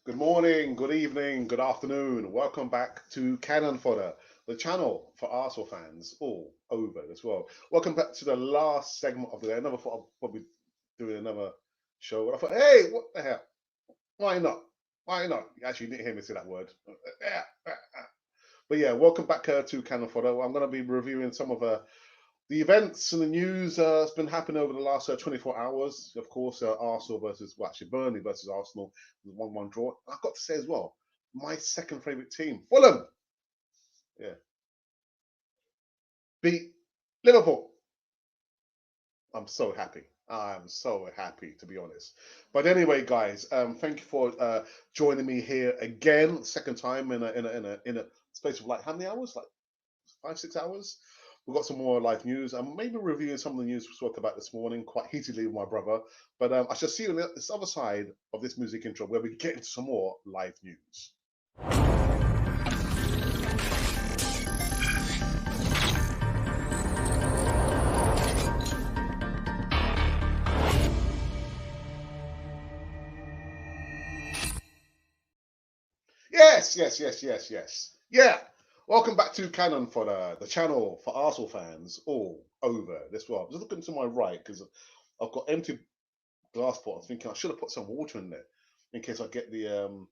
Good morning, good evening, good afternoon. Welcome back to Cannon Fodder, the channel for Arsenal fans all over as well. Welcome back to the last segment of the day. I never thought I'd probably doing another show. But I thought, hey, what the hell? Why not? Why not? You actually didn't hear me say that word. But yeah, welcome back to Cannon Fodder. I'm going to be reviewing some of the events and the news that's been happening over the last 24 hours. Of course, Arsenal actually Burnley versus Arsenal was 1-1 draw. I've got to say as well, my second favourite team, Fulham, yeah, beat Liverpool. I'm so happy. I'm so happy, to be honest. But anyway, guys, thank you for joining me here again, second time in a space of like how many hours? Like 5, 6 hours. We've got some more live news. I'm maybe reviewing some of the news we spoke about this morning quite heatedly with my brother. But I shall see you on this other side of this music intro where we get into some more live news. Yes, yes, yes, yes, yes. Yeah. Welcome back to Canon for the channel for Arsenal fans all over this world. Just looking to my right because I've got empty glass pot. I'm thinking I should have put some water in there in case I get the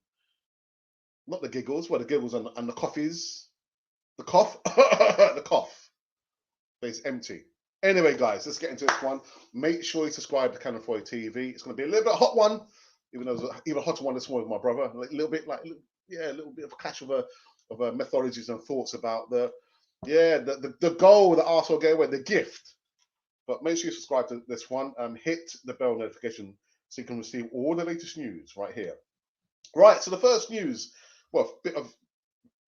not the giggles, well the giggles and the coffees, the cough, the cough. But it's empty. Anyway, guys, let's get into this one. Make sure you subscribe to Canon for TV. It's going to be a little bit hot one, even though it was an even hotter one this morning with my brother. Like, a little bit like yeah, a little bit of a clash of methodologies and thoughts about the goal that Arsenal gave away, the gift. But make sure you subscribe to this one. Hit the bell notification so you can receive all the latest news right here. Right, so the first news, well, a bit of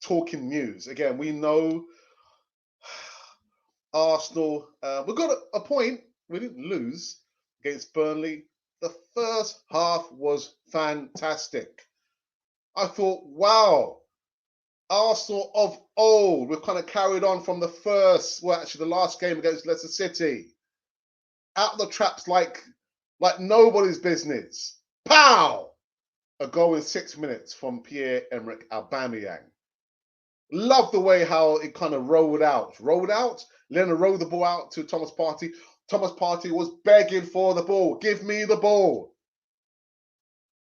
talking news. Again, we know Arsenal, we got a point. We didn't lose against Burnley. The first half was fantastic. I thought, wow, Arsenal of old. We've kind of carried on from the last game against Leicester City. Out the traps like nobody's business. Pow! A goal in 6 minutes from Pierre-Emerick Aubameyang. Love the way how it kind of rolled out. Rolled out. Leonard rolled the ball out to Thomas Partey. Thomas Partey was begging for the ball. Give me the ball.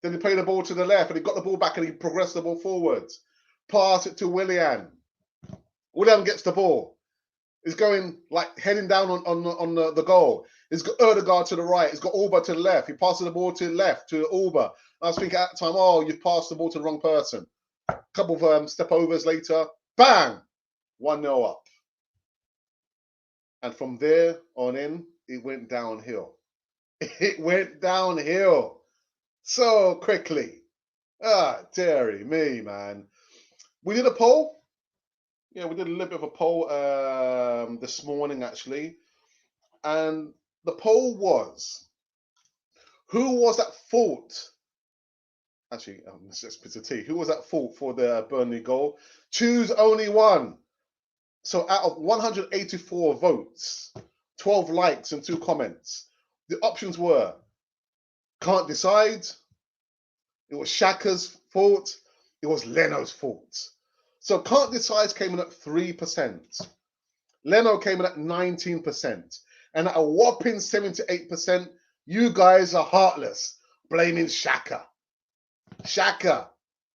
Then he played the ball to the left and he got the ball back and he progressed the ball forwards. Pass it to Willian. Willian gets the ball. He's going like heading down on the goal. He's got Erdegaard to the right. He's got Alba to the left. He passes the ball to the left to Alba. I was thinking at the time, oh, you've passed the ball to the wrong person. A couple of step overs later, bang, 1-0 up. And from there on in, it went downhill. It went downhill so quickly. Ah, dearie me, man. We did a poll. Yeah, we did a little bit of a poll this morning, actually. And the poll was, who was at fault? Actually, let's put a T. Who was at fault for the Burnley goal? Choose only one. So out of 184 votes, 12 likes and 2 comments, the options were can't decide, it was Shaka's fault, it was Leno's fault. So can't decide came in at 3%. Leno came in at 19%. And at a whopping 78%, you guys are heartless, blaming Shaka. Shaka.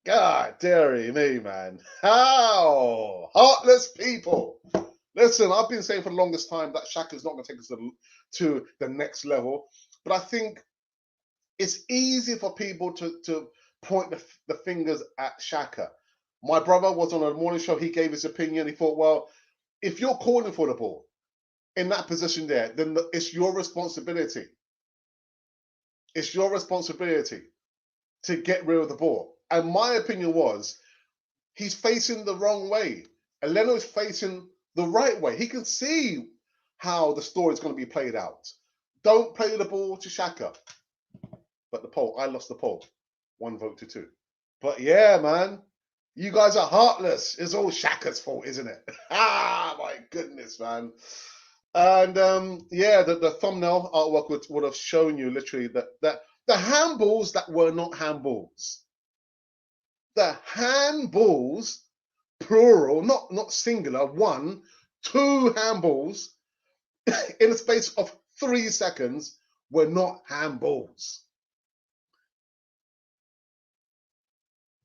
God, dearie me, man. How? Heartless people. Listen, I've been saying for the longest time that Shaka's not going to take us to the next level. But I think it's easy for people to point the fingers at Shaka. My brother was on a morning show. He gave his opinion. He thought, well, if you're calling for the ball in that position there, then it's your responsibility. It's your responsibility to get rid of the ball. And my opinion was, he's facing the wrong way. And Leno is facing the right way. He can see how the story is going to be played out. Don't play the ball to Shaka. But the poll, I lost the poll. 1 vote to 2. But yeah, man, you guys are heartless. It's all Shaka's fault, isn't it? Ah, my goodness, man. And yeah, the thumbnail artwork would have shown you literally that the handballs that were not handballs. The handballs, plural, not singular, one, two handballs in the space of 3 seconds were not handballs.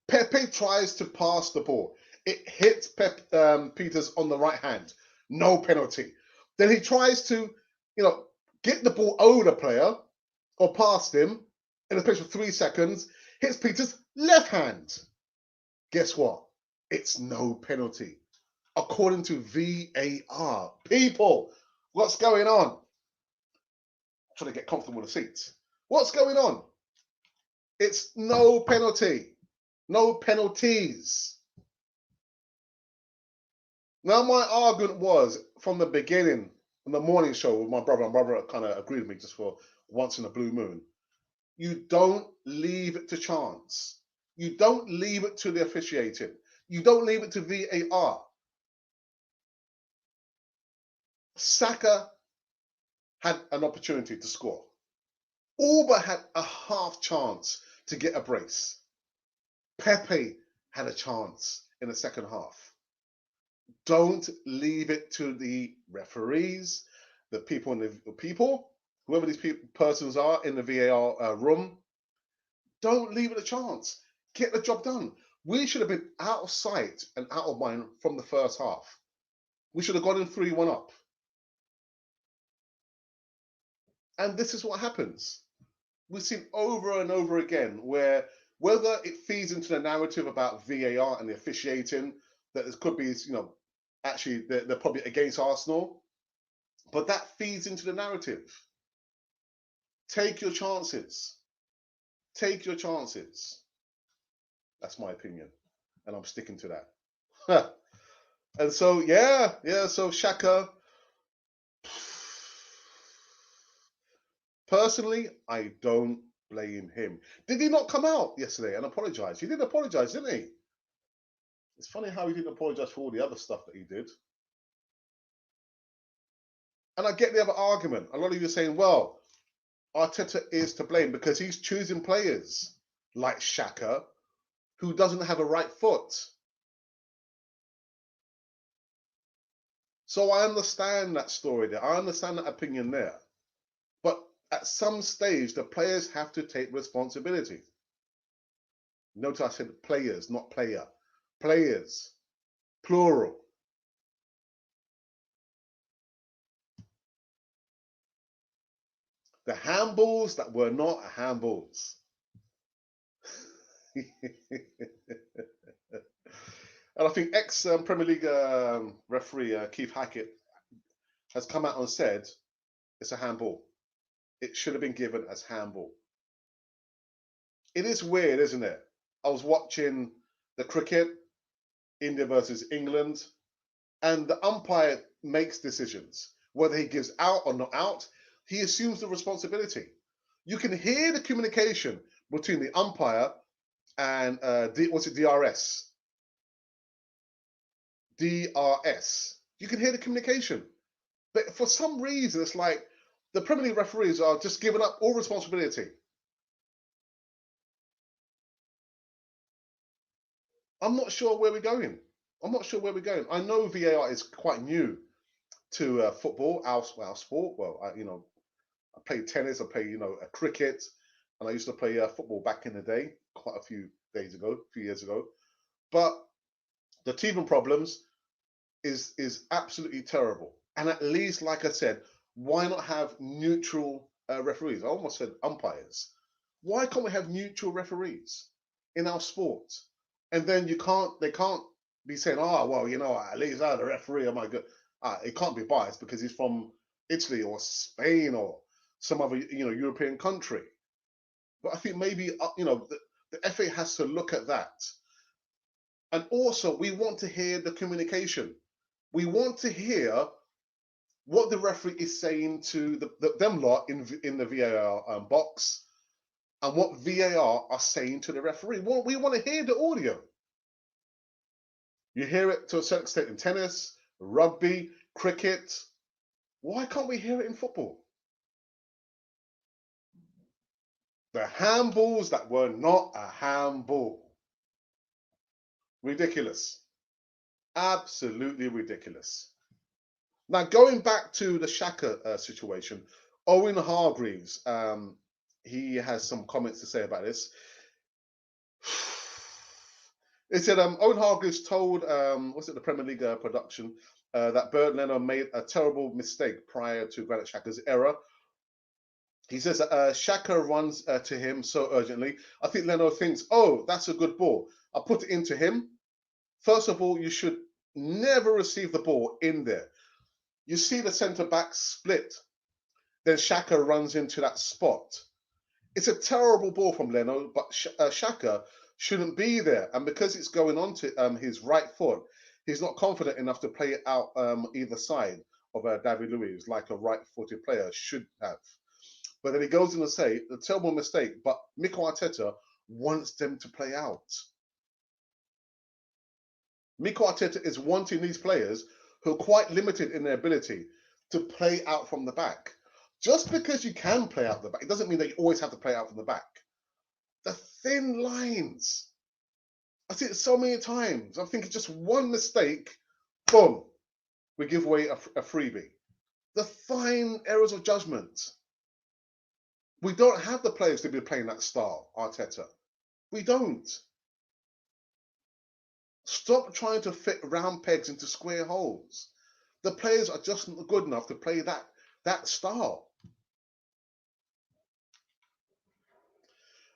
Pepe tries to pass the ball. It hits Peters on the right hand. No penalty. Then he tries to, get the ball over the player or past him in the space of 3 seconds. Hits Peters' left hand. Guess what? It's no penalty. According to VAR. People, what's going on? I'm trying to get comfortable in the seats. What's going on? It's no penalty. No penalties. Now, my argument was from the beginning, on the morning show with my brother, and brother kind of agreed with me just for once in a blue moon. You don't leave it to chance. You don't leave it to the officiating. You don't leave it to VAR. Saka had an opportunity to score. All but had a half chance to get a brace. Pepe had a chance in the second half. Don't leave it to the referees, the people whoever these persons are in the VAR room. Don't leave it a chance. Get the job done. We should have been out of sight and out of mind from the first half. We should have gone in 3-1 up. And this is what happens. We've seen over and over again where whether it feeds into the narrative about VAR and the officiating, that it could be, actually they're probably against Arsenal, but that feeds into the narrative. Take your chances. Take your chances. That's my opinion, and I'm sticking to that. And so, so Xhaka, personally, I don't blame him. Did he not come out yesterday and apologize? He did apologize, didn't he? It's funny how he didn't apologize for all the other stuff that he did. And I get the other argument. A lot of you are saying, well, Arteta is to blame because he's choosing players like Xhaka who doesn't have a right foot. So I understand that story there. I understand that opinion there. But at some stage, the players have to take responsibility. Notice I said players, not player. Players, plural. The handballs that were not handballs. And I think ex-Premier League referee Keith Hackett has come out and said it's a handball. It should have been given as handball. It is weird, isn't it? I was watching the cricket, India versus England, and the umpire makes decisions. Whether he gives out or not out, he assumes the responsibility. You can hear the communication between the umpire and DRS? DRS. You can hear the communication. But for some reason, it's like the Premier League referees are just giving up all responsibility. I'm not sure where we're going. I'm not sure where we're going. I know VAR is quite new to football, our sport. Well, I play tennis, I play, cricket, and I used to play football back in the day, quite a few years ago. But the teething problems is absolutely terrible. And at least, like I said, why not have neutral referees? I almost said umpires. Why can't we have neutral referees in our sport? And then they can't be saying, oh, well, at least the referee, oh my God. It can't be biased because he's from Italy or Spain or some other, European country. But I think maybe, the FA has to look at that. And also, we want to hear the communication. We want to hear what the referee is saying to them lot in the VAR box and what VAR are saying to the referee. Well, we want to hear the audio. You hear it to a certain extent in tennis, rugby, cricket. Why can't we hear it in football? The handballs that were not a handball. Ridiculous. Absolutely ridiculous. Now, going back to the Shaka situation, Owen Hargreaves, he has some comments to say about this. It said Owen Hargreaves told, what's it, the Premier League production, that Bert Leno made a terrible mistake prior to Granit Xhaka's error. He says that Xhaka runs to him so urgently. I think Leno thinks, oh, that's a good ball. I'll put it into him. First of all, you should never receive the ball in there. You see the centre back split. Then Xhaka runs into that spot. It's a terrible ball from Leno, but Xhaka shouldn't be there. And because it's going on to his right foot, he's not confident enough to play it out either side of David Luiz like a right-footed player should have. But then he goes in to say, a terrible mistake, but Mikel Arteta wants them to play out. Mikel Arteta is wanting these players who are quite limited in their ability to play out from the back. Just because you can play out the back, it doesn't mean that you always have to play out from the back. The thin lines. I see it so many times. I'm thinking just one mistake, boom, we give away a freebie. The fine errors of judgment. We don't have the players to be playing that style, Arteta. We don't. Stop trying to fit round pegs into square holes. The players are just not good enough to play that style.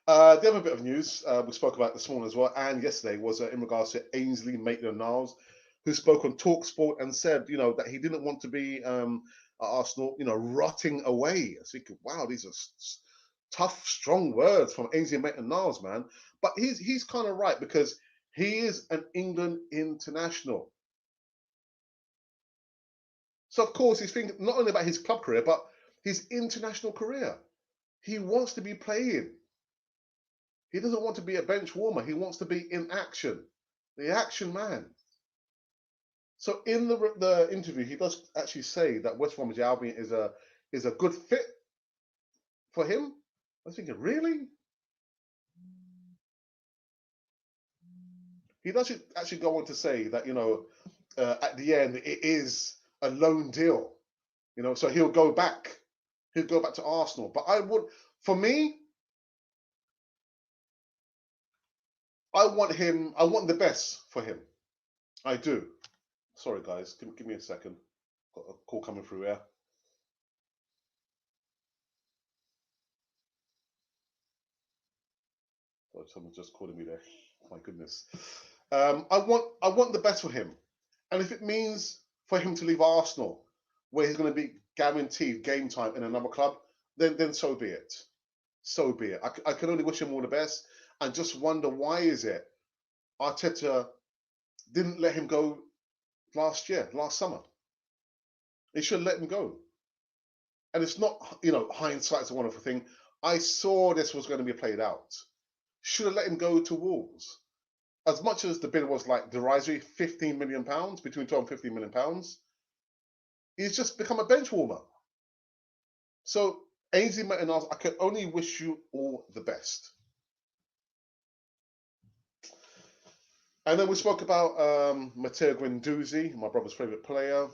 The other bit of news we spoke about this morning as well, and yesterday, was in regards to Ainsley Maitland-Niles, who spoke on TalkSport and said, that he didn't want to be at Arsenal, rotting away. I was thinking, wow, these are tough, strong words from Ainsley Maitland-Niles, man. But he's kind of right, because he is an England international. So, of course, he's thinking not only about his club career, but his international career. He wants to be playing. He doesn't want to be a bench warmer. He wants to be in action, the action man. So in the interview, he does actually say that West Bromwich Albion is a good fit for him. I was thinking, really? He does actually go on to say that, at the end, it is a loan deal. So he'll go back. He'll go back to Arsenal. But for me, I want the best for him. I do. Sorry, guys. Give me a second. Got a call coming through here. Oh, someone's just calling me there. My goodness. I want the best for him. And if it means for him to leave Arsenal, where he's going to be guaranteed game time in another club, then so be it. So be it. I can only wish him all the best, and just wonder, why is it Arteta didn't let him go last summer? He should have let him go. And it's not, hindsight's a wonderful thing. I saw this was going to be played out. Should have let him go to Wolves. As much as the bid was like derisory, £15 million, between 12 and £15 million, he's just become a bench warmer. So, Ainsley Maitland-Niles, I can only wish you all the best. And then we spoke about Matteo Guendouzi, my brother's favourite player.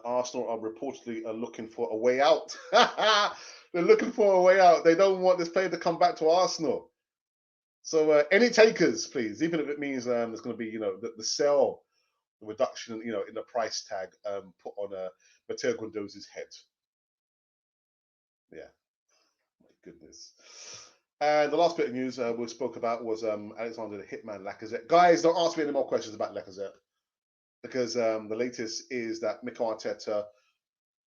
Arsenal are reportedly looking for a way out. They're looking for a way out. They don't want this player to come back to Arsenal. So any takers, please, even if it means there's going to be, the sell, the reduction, in the price tag put on Matteo Guendouzi's head. Yeah, my goodness. And the last bit of news we spoke about was Alexander the Hitman Lacazette. Guys, don't ask me any more questions about Lacazette, because the latest is that Mikel Arteta,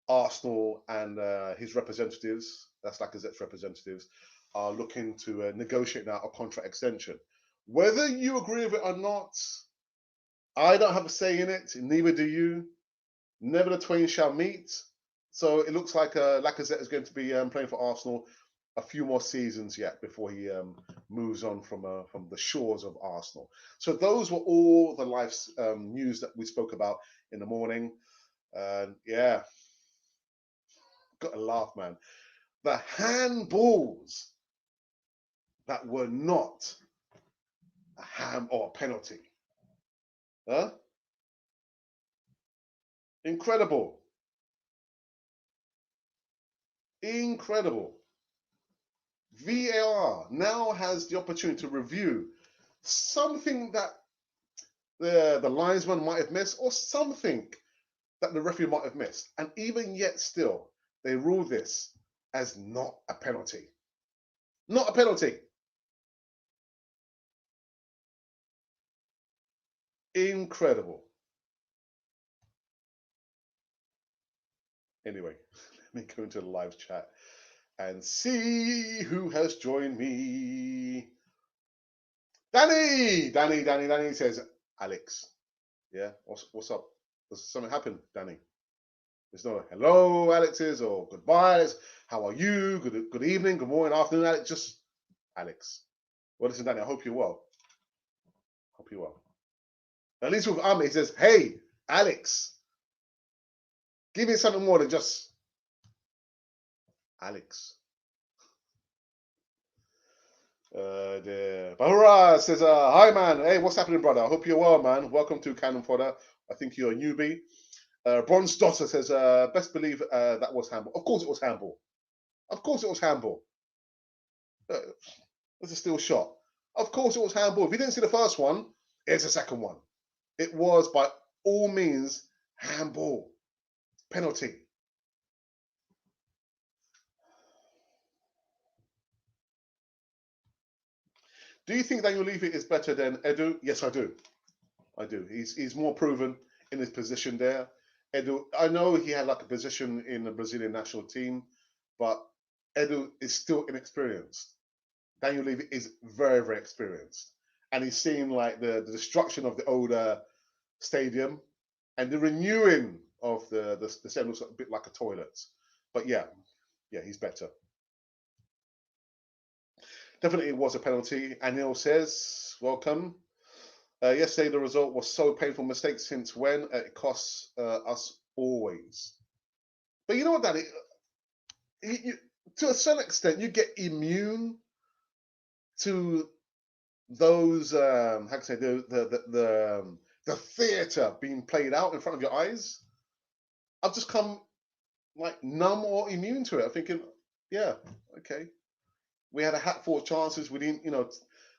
Arsenal, and his representatives, that's Lacazette's representatives, are looking to negotiate now a contract extension. Whether you agree with it or not, I don't have a say in it, neither do you. Never the twain shall meet. So it looks like Lacazette is going to be playing for Arsenal a few more seasons yet before he moves on from the shores of Arsenal. So those were all the live news that we spoke about in the morning. Yeah, got to laugh, man. The handballs that were not a ham or a penalty. Huh? Incredible. Incredible. VAR now has the opportunity to review something that the linesman might have missed or something that the referee might have missed. And even yet still, they rule this as not a penalty. Not a penalty. Incredible. Anyway, let me go into the live chat and see who has joined me. Danny says, Alex. Yeah, what's up? Does something happen, Danny? There's no hello, Alex's, or goodbye, Alex. How are you? Good evening, good morning, afternoon, Alex. Just Alex. Well, listen, Danny, I hope you're well. Hope you're well. At least with Ahmed, he says, hey, Alex, give me something more than just Alex. Bahura says, hi, man. Hey, what's happening, brother? I hope you're well, man. Welcome to Cannon Fodder. I think you're a newbie. Bronze Dotter says, best believe that was handball. Of course it was handball. Of course it was handball. It's a still shot. Of course it was handball. If you didn't see the first one, it's the second one. It was by all means handball. Penalty. Do you think Daniel Levy is better than Edu? Yes, I do. I do. He's more proven in his position there. Edu, I know he had like a position in the Brazilian national team, but Edu is still inexperienced. Daniel Levy is very, very experienced. And he's seen like the destruction of the older stadium and the renewing of the stadium looks a bit like a toilet. But yeah, he's better. Definitely it was a penalty. Anil says, welcome. Yesterday, the result was so painful. Mistake since when? It costs us always. But you know what, Danny? To a certain extent, you get immune to those. How can I say the theatre being played out in front of your eyes. I've just come like numb or immune to it. I'm thinking, yeah, okay. We had a hatful of chances. We didn't,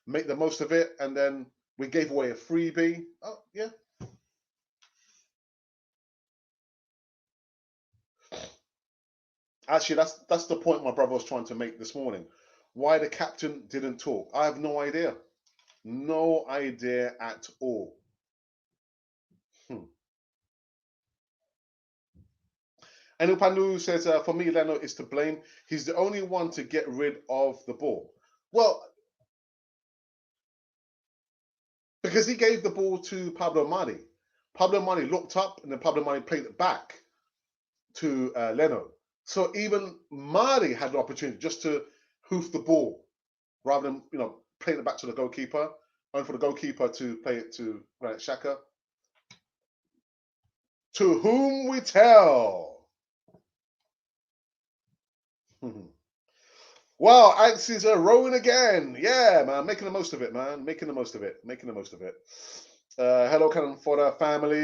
make the most of it, and then we gave away a freebie. Oh, yeah. Actually, that's the point my brother was trying to make this morning. Why the captain didn't talk, I have no idea. No idea at all. And Upandu says, for me, Leno is to blame. He's the only one to get rid of the ball. Well, because he gave the ball to Pablo Mari. Pablo Mari looked up and then Pablo Mari played it back to Leno. So even Mari had the opportunity just to hoof the ball rather than, playing it back to the goalkeeper, and for the goalkeeper to play it to Granit Xhaka. To whom we tell. Wow, Axes are rowing again. Yeah, man, making the most of it, man. Making the most of it. Making the most of it. Hello, Cannon Fodder family.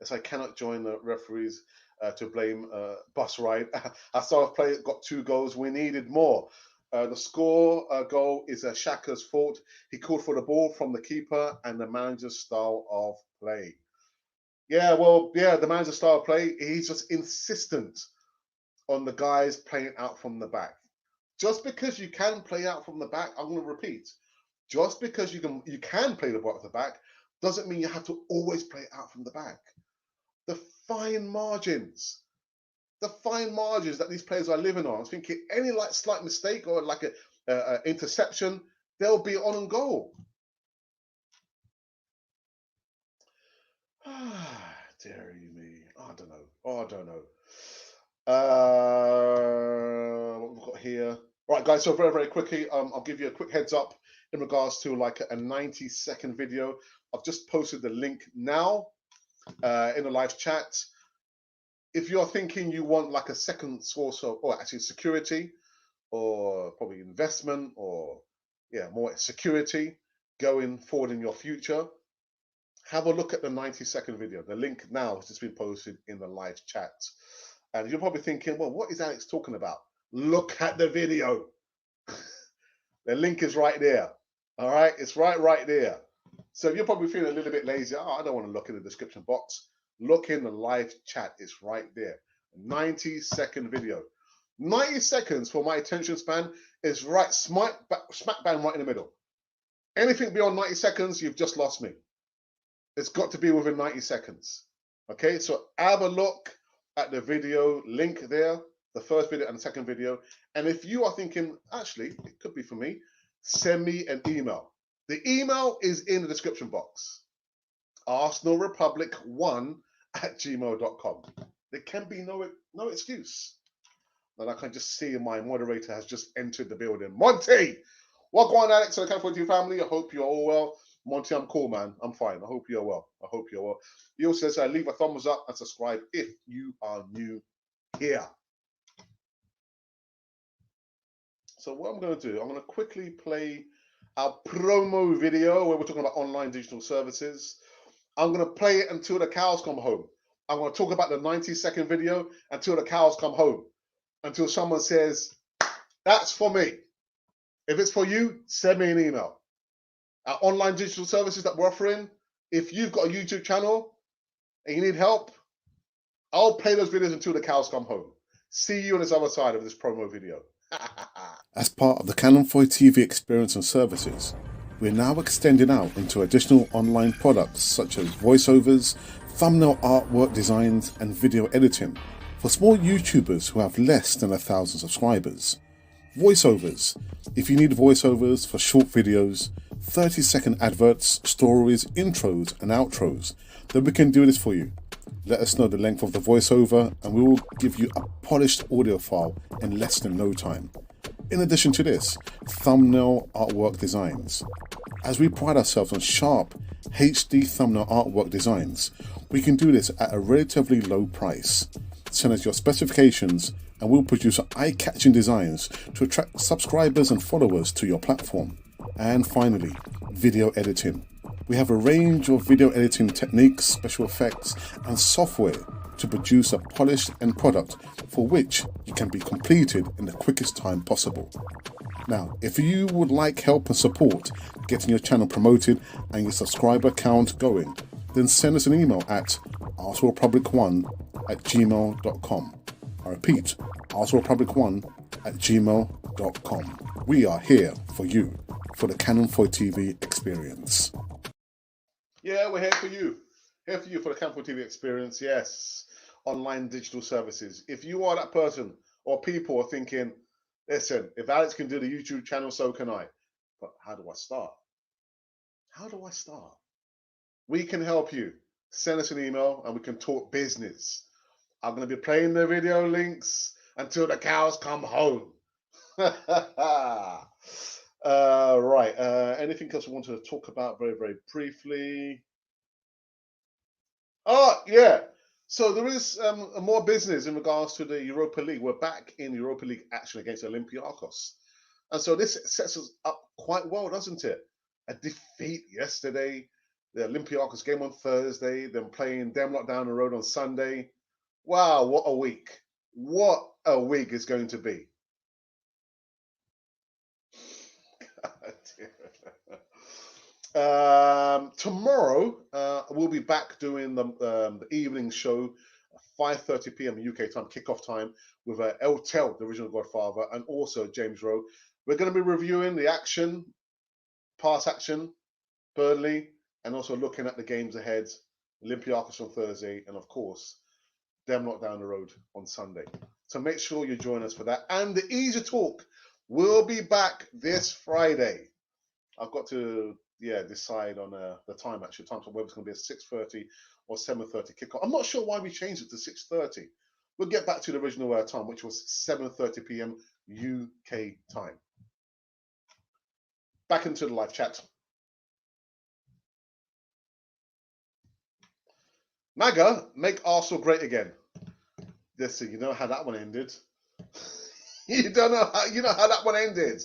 Yes, I cannot join the referees to blame bus ride. Our star player got 2 goals. We needed more. The score goal is Xhaka's fault. He called for the ball from the keeper and the manager's style of play. Yeah, well, the manager's style of play. He's just insistent on the guys playing out from the back. Just because you can play out from the back, I'm going to repeat. Just because you can play the ball at the back doesn't mean you have to always play it out from the back. The fine margins that these players are living on. I was thinking any like slight mistake or like a interception, they'll be on goal. Dear me, I don't know. What we've got here. Right, guys. So very, very quickly, I'll give you a quick heads up in regards to like a 90-second video. I've just posted the link now in the live chat. If you're thinking you want like a second source of, or actually security, or probably investment, or more security going forward in your future, have a look at the 90-second video. The link now has just been posted in the live chat. And you're probably thinking, well, what is Alex talking about? Look at the video. The link is right there. All right, it's right there. So if you're probably feeling a little bit lazy, I don't want to look in the description box. Look in the live chat. It's right there. 90-second video. 90 seconds for my attention span is right smack bang right in the middle. Anything beyond 90 seconds, you've just lost me. It's got to be within 90 seconds. Okay, so have a look at the video link there, the first video and the second video. And if you are thinking, actually, it could be for me, send me an email. The email is in the description box. ArsenalRepublic1@gmail.com. There can be no excuse. And I can just see my moderator has just entered the building. Monty! Welcome on, Alex, and the Camp42 family. I hope you're all well. Monty, I'm cool, man. I'm fine. I hope you're well. I hope you're well. He also says, leave a thumbs up and subscribe if you are new here. So what I'm going to do, I'm going to quickly play our promo video where we're talking about online digital services. I'm going to play it until the cows come home. I'm going to talk about the 90-second video until the cows come home. Until someone says, that's for me. If it's for you, send me an email. Our online digital services that we're offering, if you've got a YouTube channel and you need help, I'll play those videos until the cows come home. See you on this other side of this promo video. As part of the Canon4 TV experience and services, we're now extending out into additional online products such as voiceovers, thumbnail artwork designs, and video editing for small YouTubers who have less than 1,000 subscribers. Voiceovers. If you need voiceovers for short videos, 30-second adverts, stories, intros, and outros, then we can do this for you. Let us know the length of the voiceover and we will give you a polished audio file in less than no time. In addition to this, thumbnail artwork designs. As we pride ourselves on sharp HD thumbnail artwork designs, we can do this at a relatively low price. Send us your specifications and we'll produce eye-catching designs to attract subscribers and followers to your platform. And finally, video editing. We have a range of video editing techniques, special effects, and software to produce a polished end product for which you can be completed in the quickest time possible. Now, if you would like help and support getting your channel promoted and your subscriber count going, then send us an email at arsenalrepublic1@gmail.com. I repeat, arsenalrepublic1@gmail.com. We are here for you, for the Canon4 TV experience. Yeah, we're here for you. Here for you for the Canon4 TV experience. Yes, online digital services. If you are that person or people are thinking, listen, if Alex can do the YouTube channel, so can I. But how do I start? How do I start? We can help you. Send us an email and we can talk business. I'm going to be playing the video links until the cows come home. Right. Anything else we want to talk about very, very briefly? Oh, yeah. So there is more business in regards to the Europa League. We're back in Europa League action against Olympiacos. And so this sets us up quite well, doesn't it? A defeat yesterday, the Olympiacos game on Thursday, then playing Demlock down the road on Sunday. Wow, what a week. What a week it's going to be. Tomorrow, we'll be back doing the evening show, 5:30 p.m. UK time, kickoff time, with El Tel, the original Godfather, and also James Rowe. We're going to be reviewing the action, past action, Burnley, and also looking at the games ahead, Olympiacos on Thursday, and of course, Demlock down the road on Sunday. So make sure you join us for that. And the Easy Talk will be back this Friday. I've got to decide on the time, actually. Time, whether it's going to be a 6:30 or 7:30 kickoff. I'm not sure why we changed it to 6:30. We'll get back to the original time, which was 7:30 p.m. UK time. Back into the live chat. MAGA, make Arsenal great again. Listen, you know how that one ended. you know how that one ended.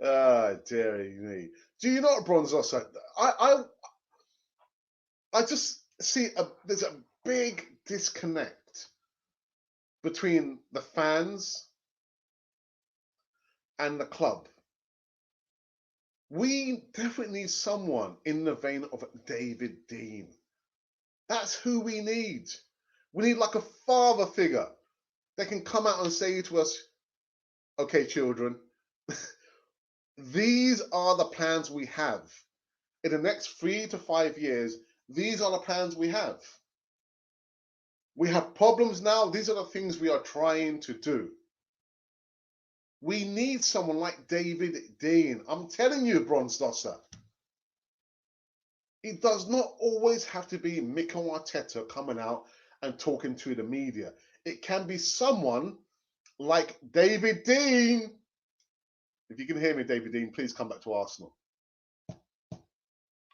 Ah, dearie me. Do you know what, Bronzos? I just see there's a big disconnect between the fans and the club. We definitely need someone in the vein of David Dean. That's who we need. We need like a father figure that can come out and say to us, okay, children, these are the plans we have. In the next 3 to 5 years, these are the plans we have. We have problems now. These are the things we are trying to do. We need someone like David Dean. I'm telling you, Bronzdosser. It does not always have to be Mikel Arteta coming out and talking to the media. It can be someone like David Dean. If you can hear me, David Dean, please come back to Arsenal.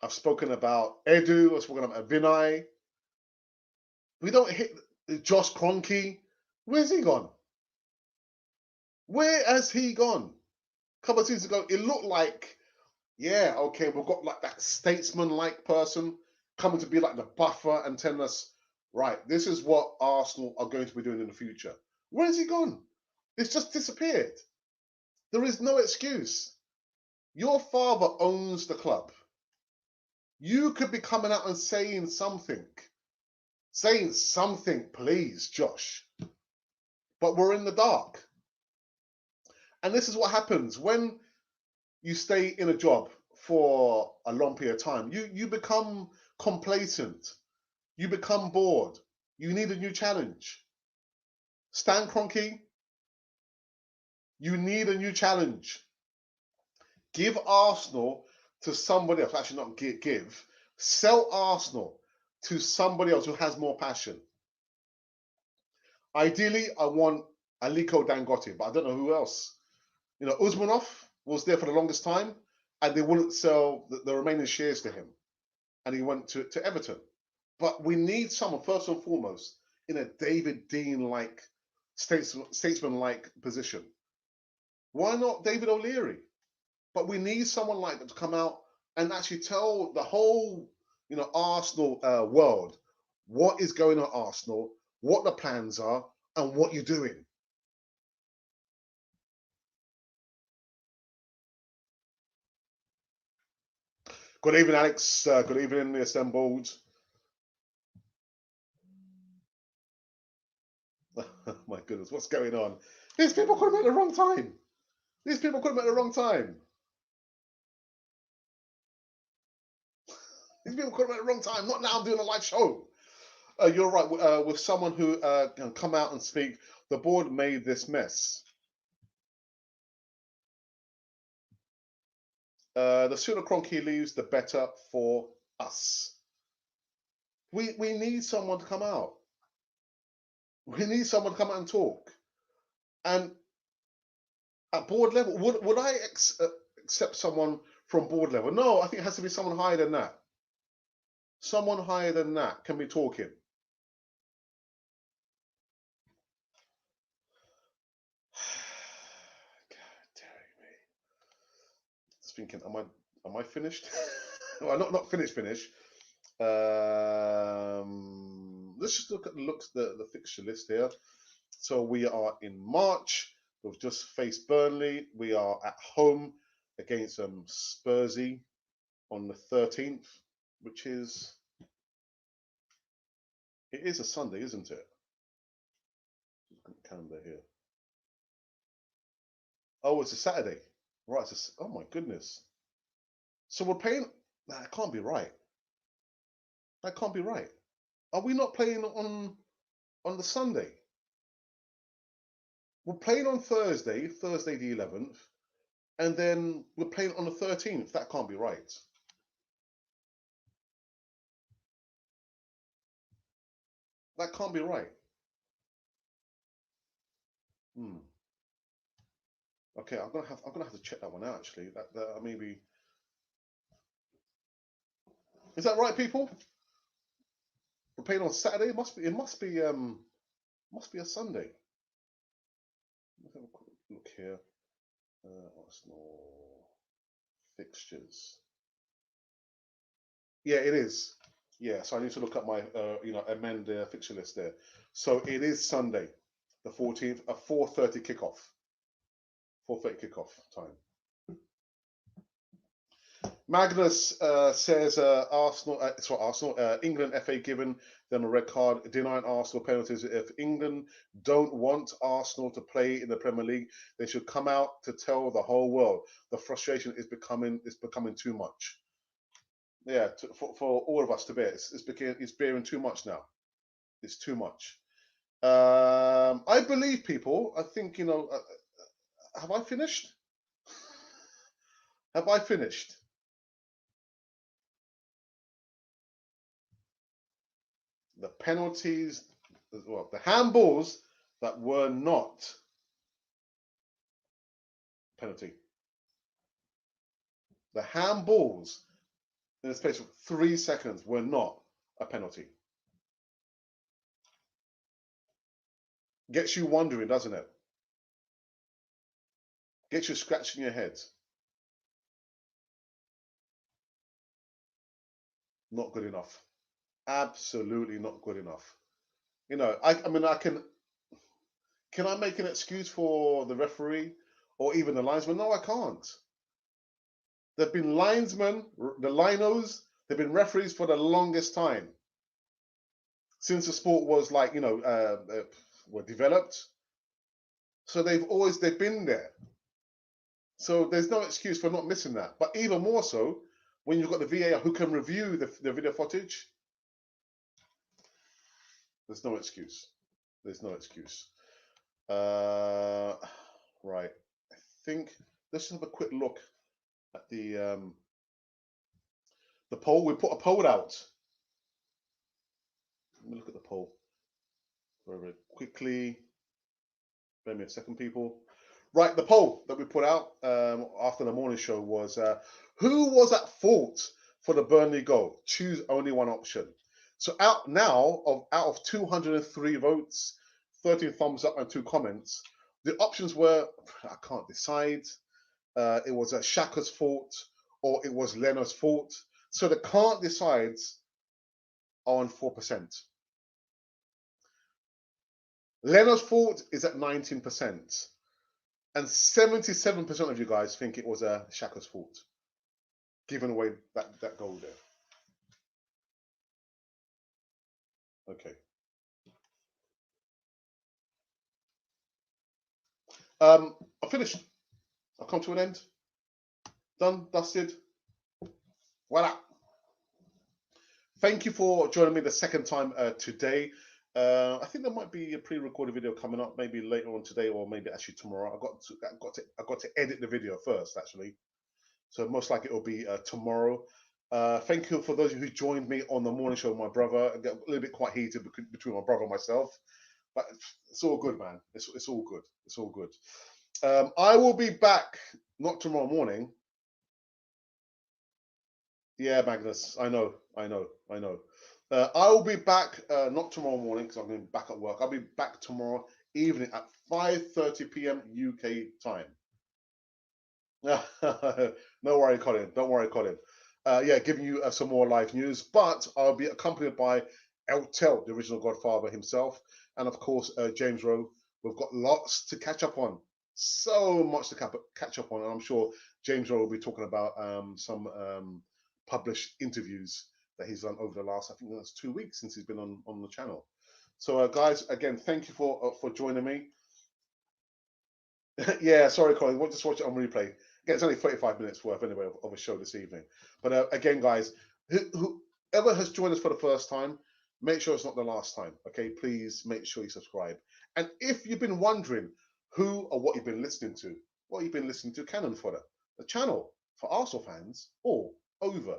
I've spoken about Edu. I've spoken about Vinay. We don't hit Josh Kroenke. Where's he gone? Where has he gone? A couple of seasons ago, it looked like, yeah, okay, we've got like that statesman-like person coming to be like the buffer and telling us, right, this is what Arsenal are going to be doing in the future. Where has he gone? It's just disappeared. There is no excuse. Your father owns the club. You could be coming out and saying something. Saying something, please, Josh. But we're in the dark. And this is what happens when you stay in a job for a long period of time. You become complacent. You become bored. You need a new challenge. Stan Kroenke, you need a new challenge. Give Arsenal to somebody else. Actually, not give. Sell Arsenal to somebody else who has more passion. Ideally, I want Aliko Dangote, but I don't know who else. You know, Usmanov was there for the longest time, and they wouldn't sell the remaining shares to him, and he went to Everton. But we need someone, first and foremost, in a David Dean-like, statesman-like position. Why not David O'Leary? But we need someone like that to come out and actually tell the whole, Arsenal world what is going on at Arsenal, what the plans are, and what you're doing. Good evening, Alex. Good evening, the assembled. My goodness, what's going on? These people could have met at the wrong time. These people could have met at the wrong time. These people could have met at the wrong time. Not now I'm doing a live show. You're right. With someone who can come out and speak, the board made this mess. The sooner Kroenke leaves, the better for us. We need someone to come out. We need someone to come out and talk. And at board level, would I accept someone from board level? No, I think it has to be someone higher than that. Someone higher than that can be talking. God damn me. Just thinking, am I finished? Well, not finished. Let's just look at the fixture list here. So we are in March. We've just faced Burnley. We are at home against Spursy on the 13th, which is a Sunday, isn't it? Calendar here. Oh, it's a Saturday. Right. Oh my goodness. So we're playing. That can't be right. That can't be right. Are we not playing on the Sunday? We're playing on Thursday the 11th, and then we're playing on the 13th. That can't be right. That can't be right. Okay, I'm gonna have to check that one out. Actually, that maybe is that right, people? We're playing on Saturday. It must be a Sunday. Let's have a quick look here. Arsenal fixtures. Yeah, it is. Yeah, so I need to look at my, amend the fixture list there. So it is Sunday, the 14th, a 4:30 kickoff. 4:30 kickoff time. Magnus says England FA given them a red card, denying Arsenal penalties. If England don't want Arsenal to play in the Premier League, they should come out to tell the whole world. The frustration is becoming too much. Yeah, for all of us to bear, it's bearing too much now. It's too much. I believe people. I think have I finished? Have I finished? The penalties, well, the handballs that were not penalty. The handballs in the space of 3 seconds were not a penalty. Gets you wondering, doesn't it? Gets you scratching your head. Not good enough. Absolutely not good enough. I mean, can I make an excuse for the referee or even the linesman? No, I can't. There've been linesmen, the linos, they've been referees for the longest time. Since the sport was were developed. So they've been there. So there's no excuse for not missing that. But even more so, when you've got the VAR who can review the video footage, there's no excuse. There's no excuse. Right. I think let's just have a quick look at the poll. We put a poll out. Let me look at the poll very, very quickly. Give me a second, people. Right, the poll that we put out after the morning show was who was at fault for the Burnley goal? Choose only one option. So out of 203 votes, 13 thumbs up and 2 comments, the options were I can't decide. It was Shaka's fault or it was Leno's fault. So the can't decides are on 4%. Leno's fault is at 19%. And 77% of you guys think it was Shaka's fault, giving away that goal there. Okay. I'm finished. I've come to an end. Done, dusted. Voila. Thank you for joining me the second time today. I think there might be a pre-recorded video coming up, maybe later on today, or maybe actually tomorrow. I got to edit the video first, actually. So most likely it'll be tomorrow. Thank you for those of you who joined me on the morning show with my brother. I got a little bit quite heated between my brother and myself, but it's all good, man. It's all good. It's all good. I will be back, not tomorrow morning. Yeah, Magnus, I know. I will be back, not tomorrow morning because I'm going to be back at work. I'll be back tomorrow evening at 5:30 p.m. UK time. No worry, Colin. Don't worry, Colin. Yeah, giving you some more live news, but I'll be accompanied by Eltel, the original Godfather himself, and of course James Rowe. We've got lots to catch up on, so much to catch up on, and I'm sure James Rowe will be talking about some published interviews that he's done over the last, I think that's 2 weeks since he's been on the channel. So guys, again, thank you for joining me. Yeah, sorry, Colin. We'll just watch it on replay. Again, it's only 35 minutes worth anyway of a show this evening. But again, guys, whoever has joined us for the first time, make sure it's not the last time. Okay, please make sure you subscribe. And if you've been wondering who or what you've been listening to, Cannon Fodder, the channel for Arsenal fans all over